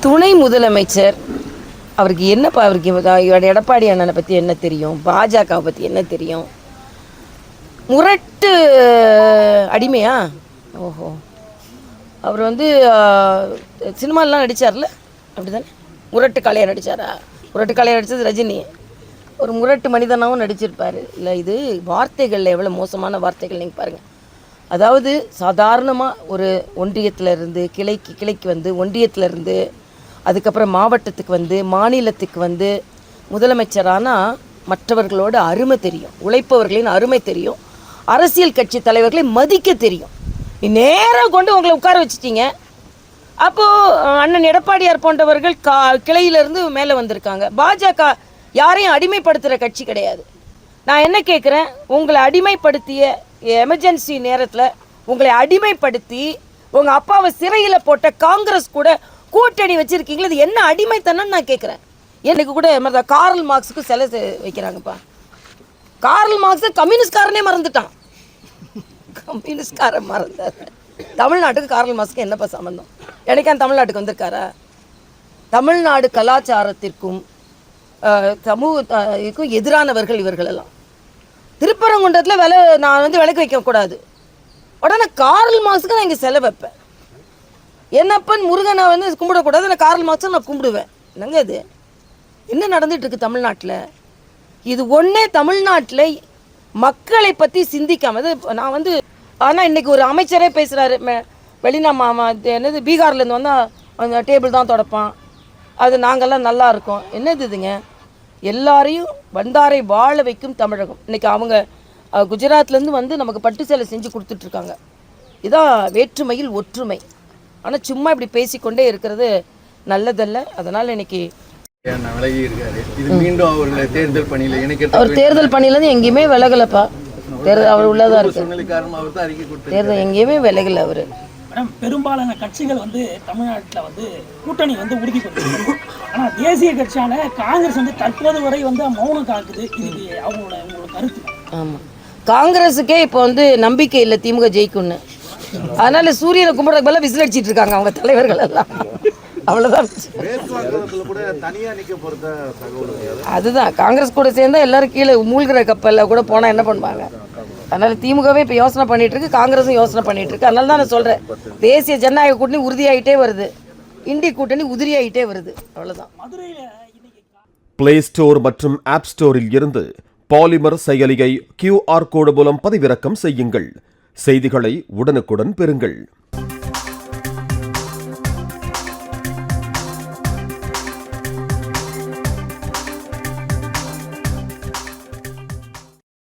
துணை முதலமைச்சர் அவருக்கு என்னப்பா, அவருக்கு எடப்பாடி அண்ணனை பற்றி என்ன தெரியும், பாஜகவை பற்றி என்ன தெரியும்? முரட்டு அடிமையா? ஓஹோ, அவர் வந்து சினிமாலெலாம் நடித்தார்ல, அப்படி தானே? முரட்டு கலையை நடித்தாரா? முரட்டு கலையை நடித்தது ரஜினி. ஒரு முரட்டு மனிதனாகவும் நடிச்சிருப்பார். இல்லை, இது வார்த்தைகளில் எவ்வளோ மோசமான வார்த்தைகள் நீங்கள் பாருங்கள். அதாவது சாதாரணமாக ஒரு ஒன்றியத்திலேருந்து கிளைக்கு வந்து ஒன்றியத்திலேருந்து அதுக்கப்புறம் மாவட்டத்துக்கு வந்து மாநிலத்துக்கு வந்து முதலமைச்சரானால் மற்றவர்களோட அருமை தெரியும், உழைப்பவர்களின் அருமை தெரியும், அரசியல் கட்சி தலைவர்களை மதிக்க தெரியும். நேராக கொண்டு உங்களை உட்கார வச்சுட்டீங்க. அப்போது அண்ணன் எடப்பாடியார் போன்றவர்கள் கிளையிலேருந்து மேலே வந்திருக்காங்க. பாஜக யாரையும் அடிமைப்படுத்துகிற கட்சி கிடையாது. நான் என்ன கேட்குறேன், உங்களை அடிமைப்படுத்திய எமர்ஜென்சி நேரத்தில் உங்களை அடிமைப்படுத்தி உங்கள் அப்பாவை சிறையில் போட்ட காங்கிரஸ் கூட கூட்டணி வச்சுருக்கீங்களா? இது என்ன அடிமைத்தனம்னு நான் கேட்குறேன். எனக்கு கூட கார்ல் மார்க்ஸுக்கு சிலை வைக்கிறாங்கப்பா. கார்ல் மார்க்ஸை கம்யூனிஸ்ட்காரனே மறந்துட்டான். கம்யூனிஸ்ட்காரன் மறந்தார். தமிழ்நாட்டுக்கு கார்ல் மார்க்ஸுக்கு என்னப்பா சம்மந்தம்? எனக்கான தமிழ்நாட்டுக்கு வந்திருக்காரா? தமிழ்நாடு கலாச்சாரத்திற்கும் சமூகத்துக்கும் எதிரானவர்கள் இவர்களெல்லாம். திருப்பரங்குன்றத்தில் நான் வந்து விலைக்கு வைக்கக்கூடாது, உடனே கார்ல் மார்க்ஸுக்கு நான் இங்கே செலவு வைப்பேன். என்னப்பன் முருகனை வந்து கும்பிடக்கூடாது, நான் கார்ல் மார்க்ஸை நான் கும்பிடுவேன். என்னங்க இது? என்ன நடந்துகிட்ருக்கு தமிழ்நாட்டில்? இது ஒன்றே தமிழ்நாட்டில் மக்களை பற்றி சிந்திக்காம நான் வந்து. ஆனால் இன்றைக்கி ஒரு அமைச்சரே பேசுகிறாரு, என்னது பீகார்லேருந்து வந்தால் அந்த டேபிள் தான் தொடப்பான், அது நாங்கள்லாம் நல்லா இருக்கோம். என்னது இதுங்க? எல்லாரையும் வந்தாரை வாழ வைக்கும் தமிழகம். இன்றைக்கி அவங்க குஜராத்லேருந்து வந்து நமக்கு பட்டு சேலை செஞ்சு கொடுத்துட்ருக்காங்க. இதான் வேற்றுமையில் ஒற்றுமை. ஆனால் சும்மா இப்படி பேசிக்கொண்டே இருக்கிறது நல்லதல்ல. அதனால் இன்னைக்கு அவர் தேர்தல் பணியிலேருந்து எங்கேயுமே விலகலப்பா. அவர் உள்ளதாக இருக்கு. தேர்தல் எங்கேயுமே விலகல அவர். மேடம், பெரும்பாலான கட்சிகள் வந்து தமிழ்நாட்டில் வந்து கூட்டணி வந்து உறுதிப்படுத்துது. ஆனால் தேசிய கட்சியான காங்கிரஸ் வந்து தற்போது வரை வந்து மௌனம் காக்குது. இது அவங்களோட கருத்து. ஆமாம், காங்கிரஸுக்கே இப்போ வந்து நம்பிக்கை இல்லை திமுக ஜெயிக்கும்னு. அதனால சூரியனை கும்பிட்றதுக்கு பதிலாக விசில் அடிச்சிட்டு இருக்காங்க அவங்க தலைவர்கள் எல்லாம். அவ்வளோதான். அதுதான், காங்கிரஸ் கூட சேர்ந்தா எல்லாரும் கீழே மூழ்கிற கப்பலில் கூட போனால் என்ன பண்ணுவாங்க? அதனால் திமுகவே இப்போ யோசனை பண்ணிகிட்டு இருக்கு, காங்கிரஸும் யோசனை பண்ணிகிட்டு இருக்கு. அதனால தான் நான் சொல்கிறேன், தேசிய ஜனநாயக கூட்டணி உறுதியாகிட்டே வருது, இந்திய கூட்டணி உதிரியாகிட்டே வருது. அவ்வளோதான். பிளே ஸ்டோர் மற்றும் ஆப் ஸ்டோரில் இருந்து பாலிமர் செயலியை QR கோடு மூலம் பதிவிறக்கம் செய்யுங்கள். செய்திகளை உடனுக்குடன் பெறுங்கள்.